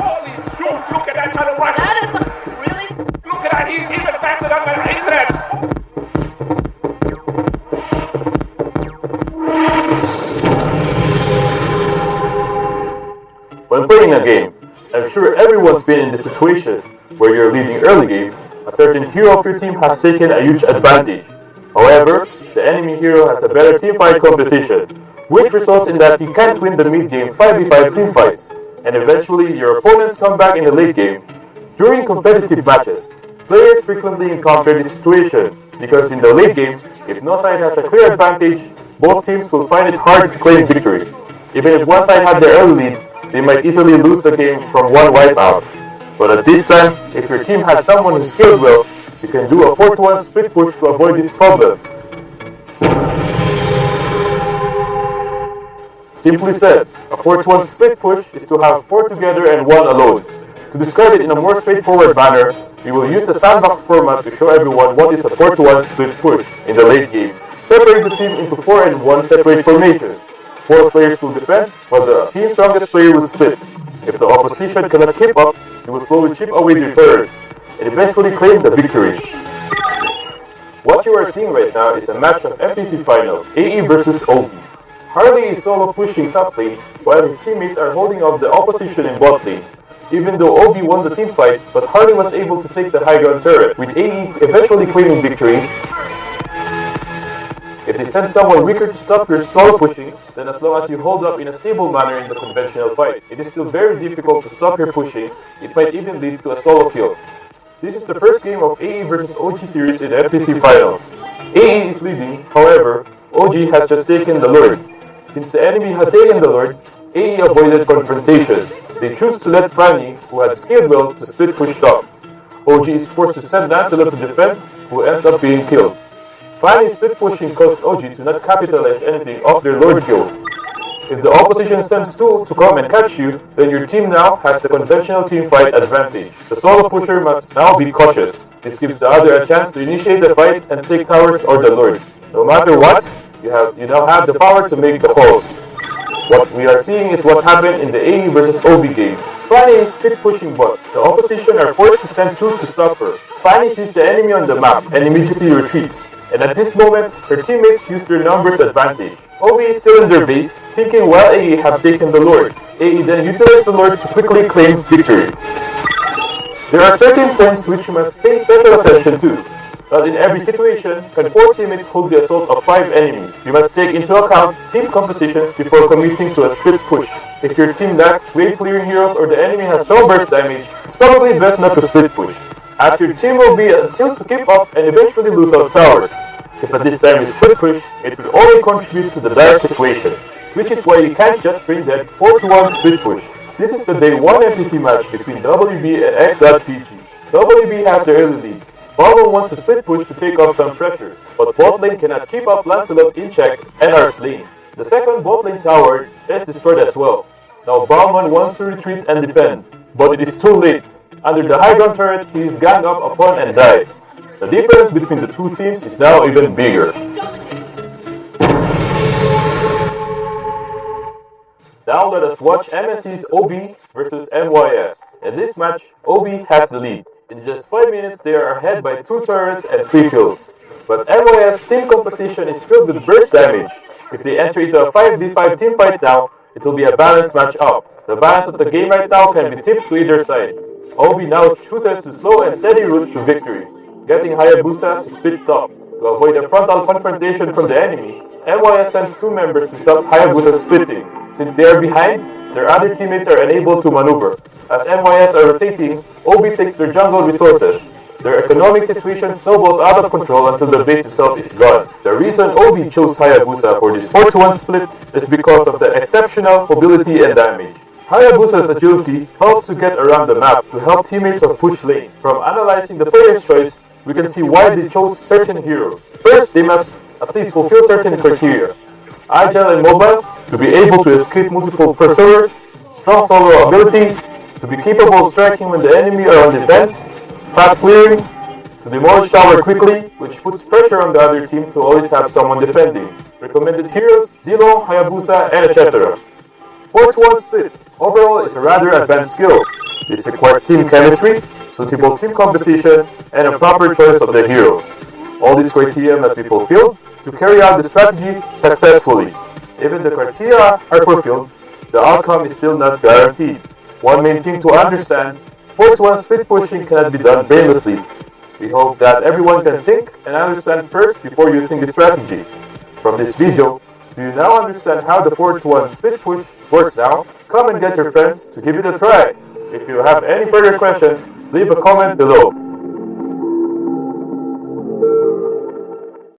Holy shoot, look at that channel watch. That is really... Look at that, he's even faster than my internet. When playing a game, I'm sure everyone's been in this situation where you're leading early game, a certain hero of your team has taken a huge advantage. However, the enemy hero has a better teamfight composition, which results in that you can't win the mid-game 5v5 teamfights, and eventually your opponents come back in the late game. During competitive matches, players frequently encounter this situation because in the late game, if no side has a clear advantage, both teams will find it hard to claim victory. Even if one side had the early lead, they might easily lose the game from one wipeout. But at this time, if your team has someone who's skilled well, you can do a 4-to-1 split push to avoid this problem. Simply said, a 4-to-1 split push is to have 4 together and 1 alone. To describe it in a more straightforward manner, we will use the sandbox format to show everyone what is a 4-to-1 split push in the late game. Separate the team into 4 and 1 separate formations. 4 players will defend, while the team's strongest player will split. If the opposition cannot keep up, you will slowly chip away their turrets, and eventually claim the victory. What you are seeing right now is a match of FPC Finals, AE vs OV. Harley is solo pushing top lane, while his teammates are holding off the opposition in bot lane. Even though OV won the team fight, but Harley was able to take the high ground turret, with AE eventually claiming victory. If they send someone weaker to stop your solo pushing, then as long as you hold up in a stable manner in the conventional fight, it is still very difficult to stop your pushing. It might even lead to a solo kill. This is the first game of AE vs OG series in the FPC Finals. AE is leading, however, OG has just taken the Lord. Since the enemy had taken the Lord, AE avoided confrontation. They choose to let Franny, who had scaled well, to split push top. OG is forced to send Lancelot to defend, who ends up being killed. Franny's split pushing caused OG to not capitalize anything off their Lord kill. If the opposition sends 2 to come and catch you, then your team now has the conventional team fight advantage. The solo pusher must now be cautious. This gives the other a chance to initiate the fight and take towers or the Lord. No matter what, you now have the power to make the calls. What we are seeing is what happened in the AE vs OV game. Franny is split pushing bot. The opposition are forced to send 2 to stop her. Franny sees the enemy on the map and immediately retreats. And at this moment, her teammates use their numbers advantage. OV is still in their base, thinking while AE have taken the Lord. AE then utilized the Lord to quickly claim victory. There are certain points which you must pay special attention to. Not in every situation can 4 teammates hold the assault of 5 enemies. You must take into account team compositions before committing to a split push. If your team lacks wave clearing heroes or the enemy has no burst damage, it's probably best not to split push, as your team will be until to keep up and eventually lose out towers. If at this time you split push, it will only contribute to the dire situation, which is why you can't just bring that 4-to-1 split push. This is the day 1 NPC match between WB and X.PG. WB has the early lead. Balmon wants to split push to take off some pressure, but bot lane cannot keep up Lancelot in check and are slain. The second bot lane tower is destroyed as well. Now Balmon wants to retreat and defend, but it is too late. Under the high ground turret, he is ganged up upon and dies. The difference between the two teams is now even bigger. Now let us watch MSC's OB versus MYS. In this match, OB has the lead. In just 5 minutes, they are ahead by 2 turrets and 3 kills. But MYS team composition is filled with burst damage. If they enter into a 5v5 team fight now, it will be a balanced match up. The balance of the game right now can be tipped to either side. OB now chooses to slow and steady route to victory, getting Hayabusa to split top. To avoid a frontal confrontation from the enemy, MYS sends 2 members to stop Hayabusa splitting. Since they are behind, their other teammates are unable to maneuver. As MYS are rotating, OB takes their jungle resources. Their economic situation snowballs out of control until the base itself is gone. The reason OB chose Hayabusa for this 4-to-1 split is because of the exceptional mobility and damage. Hayabusa's agility helps to get around the map to help teammates of push lane. From analyzing the player's choice, we can see why they chose certain heroes. First, they must at least fulfill certain criteria. Agile and mobile, to be able to escape multiple pursuers. Strong solo ability, to be capable of striking when the enemy are on defense. Fast clearing, to demolish tower quickly, which puts pressure on the other team to always have someone defending. Recommended heroes, Zilong, Hayabusa, and etc. 4-to-1 split overall is a rather advanced skill. This requires team chemistry, suitable team composition, and a proper choice of the heroes. All these criteria must be fulfilled to carry out the strategy successfully. Even the criteria are fulfilled, the outcome is still not guaranteed. One main thing to understand, 4-to-1 split pushing cannot be done brainlessly. We hope that everyone can think and understand first before using this strategy. From this video, do you now understand how the 4-to-1 split push works now? Come and get your friends to give it a try. If you have any further questions, leave a comment below.